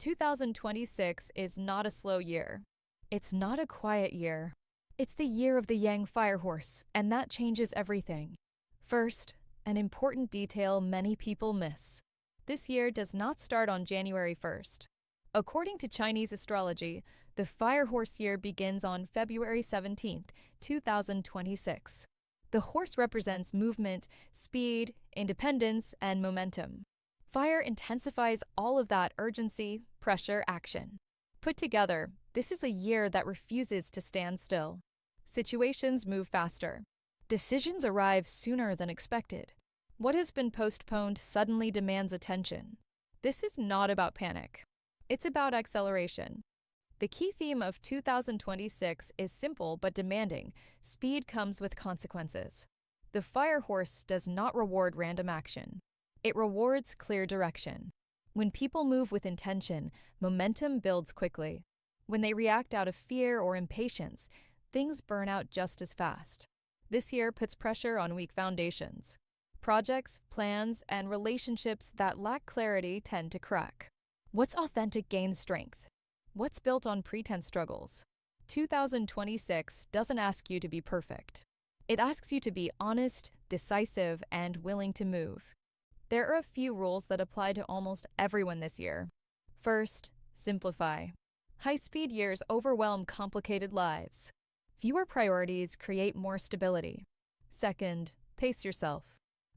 2026 is not a slow year. It's not a quiet year. It's the year of the Yang Fire Horse, and that changes everything. First, an important detail many people miss. This year does not start on January 1st. According to Chinese astrology, the Fire Horse year begins on February 17th, 2026. The horse represents movement, speed, independence, and momentum. Fire intensifies all of that urgency, pressure, action. Put together, this is a year that refuses to stand still. Situations move faster. Decisions arrive sooner than expected. What has been postponed suddenly demands attention. This is not about panic. It's about acceleration. The key theme of 2026 is simple but demanding. Speed comes with consequences. The Fire Horse does not reward random action. It rewards clear direction. When people move with intention, momentum builds quickly. When they react out of fear or impatience, things burn out just as fast. This year puts pressure on weak foundations. Projects, plans, and relationships that lack clarity tend to crack. What's authentic gains strength. What's built on pretense struggles. 2026 doesn't ask you to be perfect. It asks you to be honest, decisive, and willing to move. There are a few rules that apply to almost everyone this year. First, simplify. High-speed years overwhelm complicated lives. Fewer priorities create more stability. Second, pace yourself.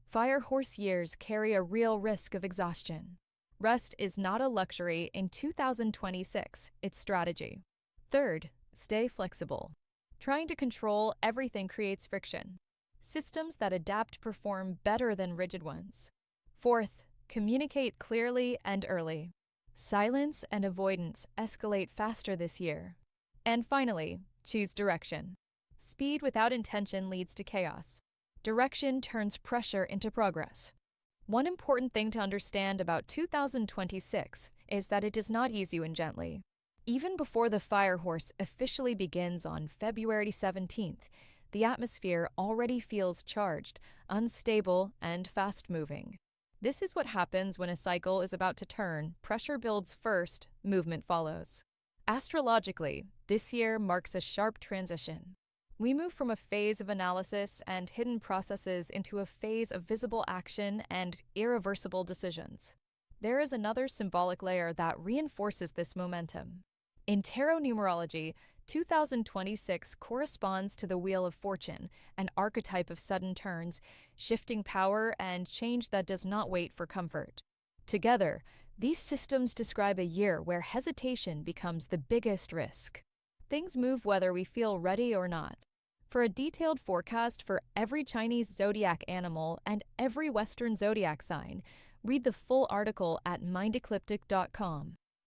Fire Horse years carry a real risk of exhaustion. Rest is not a luxury in 2026, it's strategy. Third, stay flexible. Trying to control everything creates friction. Systems that adapt perform better than rigid ones. Fourth, communicate clearly and early. Silence and avoidance escalate faster this year. And finally, choose direction. Speed without intention leads to chaos. Direction turns pressure into progress. One important thing to understand about 2026 is that it does not ease you in gently. Even before the Fire Horse officially begins on February 17th, the atmosphere already feels charged, unstable, and fast-moving. This is what happens when a cycle is about to turn. Pressure builds first, movement follows. Astrologically, this year marks a sharp transition. We move from a phase of analysis and hidden processes into a phase of visible action and irreversible decisions. There is another symbolic layer that reinforces this momentum. In tarot numerology, 2026 corresponds to the Wheel of Fortune, an archetype of sudden turns, shifting power, and change that does not wait for comfort. Together, these systems describe a year where hesitation becomes the biggest risk. Things move whether we feel ready or not. For a detailed forecast for every Chinese zodiac animal and every Western zodiac sign, read the full article at MindEcliptic.com.